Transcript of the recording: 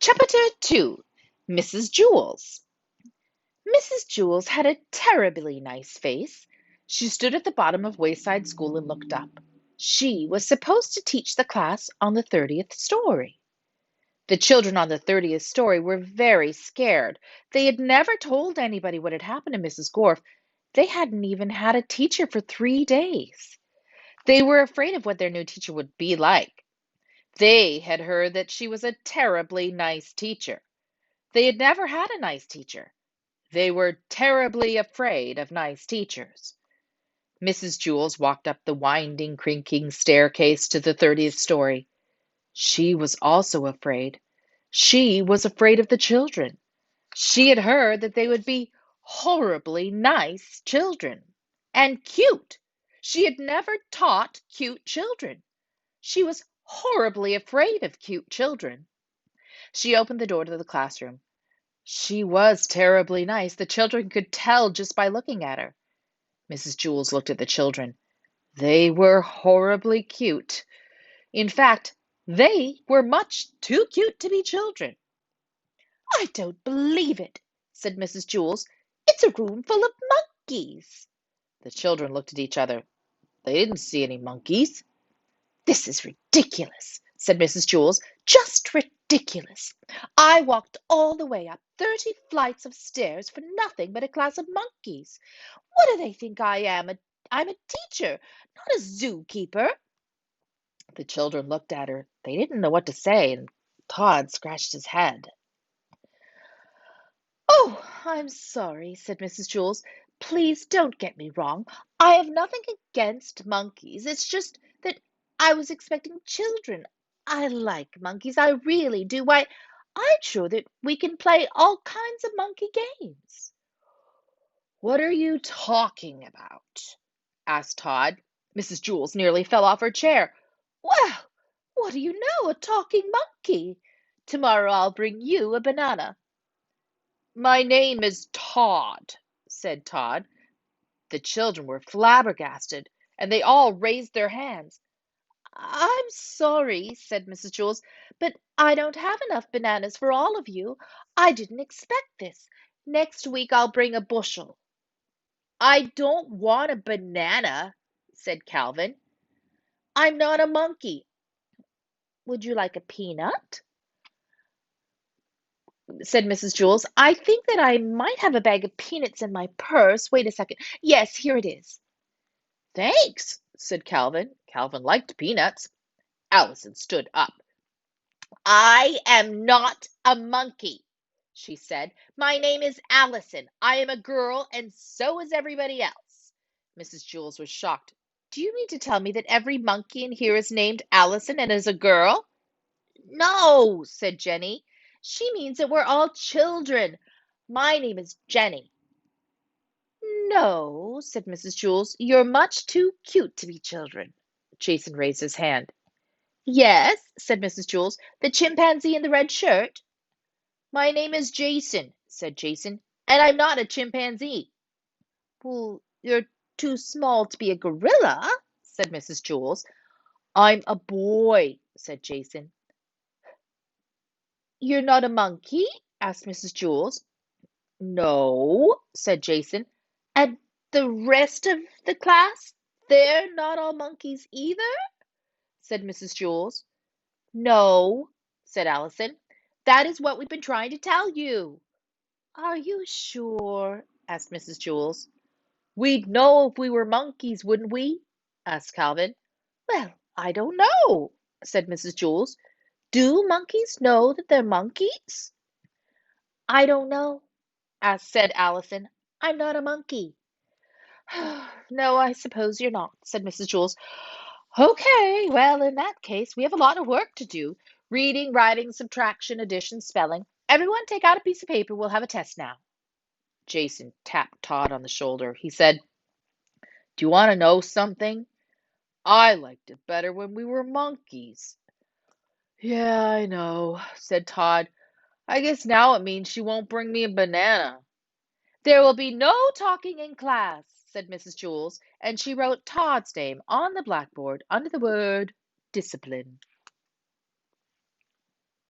Chapter 2. Mrs. Jewls. Mrs. Jewls had a terribly nice face. She stood at the bottom of Wayside School and looked up. She was supposed to teach the class on the 30th story. The children on the 30th story were very scared. They had never told anybody what had happened to Mrs. Gorf. They hadn't even had a teacher for 3 days. They were afraid of what their new teacher would be like. They had heard that she was a terribly nice teacher. They had never had a nice teacher. They were terribly afraid of nice teachers. Mrs. Jewls walked up the winding, creaking staircase to the 30th story. She was also afraid. She was afraid of the children. She had heard that they would be horribly nice children. And cute. She had never taught cute children. She was horribly afraid of cute children. She opened the door to the classroom. She was terribly nice. The children could tell just by looking at her. Mrs. Jewls looked at the children. They were horribly cute. In fact, they were much too cute to be children. "I don't believe it," said Mrs. Jewls. "It's a room full of monkeys." The children looked at each other. They didn't see any monkeys. "This is ridiculous," said Mrs. Jewls. "Just ridiculous. I walked all the way up 30 flights of stairs for nothing but a class of monkeys. What do they think I am? I'm a teacher, not a zookeeper." The children looked at her. They didn't know what to say, and Todd scratched his head. "Oh, I'm sorry," said Mrs. Jewls. "Please don't get me wrong. I have nothing against monkeys. It's just that I was expecting children. I like monkeys. I really do. Why, I'm sure that we can play all kinds of monkey games." "What are you talking about?" asked Todd. Mrs. Jewls nearly fell off her chair. "Well, what do you know? A talking monkey. Tomorrow I'll bring you a banana." "My name is Todd," said Todd. The children were flabbergasted, and they all raised their hands. "I'm sorry," said Mrs. Jewls, "but I don't have enough bananas for all of you. I didn't expect this. Next week I'll bring a bushel." "I don't want a banana," said Calvin. "I'm not a monkey." "Would you like a peanut?" said Mrs. Jewls. "I think that I might have a bag of peanuts in my purse. Wait a second. Yes, here it is." "Thanks," said Calvin. Calvin liked peanuts. Allison stood up. "I am not a monkey," she said. "My name is Allison. I am a girl, and so is everybody else." Mrs. Jewls was shocked. "Do you mean to tell me that every monkey in here is named Allison and is a girl?" "No," said Jenny. "She means that we're all children. My name is Jenny." "No," said Mrs. Jewls. "You're much too cute to be children." Jason raised his hand. "Yes," said Mrs. Jewls. "The chimpanzee in the red shirt." "My name is Jason," said Jason, "and I'm not a chimpanzee." "Well, you're too small to be a gorilla," said Mrs. Jewls. "I'm a boy," said Jason. "You're not a monkey?" asked Mrs. Jewls. "No," said Jason. "And the rest of the class, they're not all monkeys either?" said Mrs. Jewls. "No," said Allison. "That is what we've been trying to tell you." "Are you sure?" asked Mrs. Jewls. "We'd know if we were monkeys, wouldn't we?" asked Calvin. "Well, I don't know," said Mrs. Jewls. "Do monkeys know that they're monkeys?" "I don't know," said Allison. "I'm not a monkey." "No, I suppose you're not," said Mrs. Jewls. "Okay, well, in that case, we have a lot of work to do. Reading, writing, subtraction, addition, spelling. Everyone take out a piece of paper. We'll have a test now." Jason tapped Todd on the shoulder. He said, "Do you want to know something? I liked it better when we were monkeys." "Yeah, I know," said Todd. "I guess now it means she won't bring me a banana." "There will be no talking in class," said Mrs. Jewls, and she wrote Todd's name on the blackboard under the word discipline.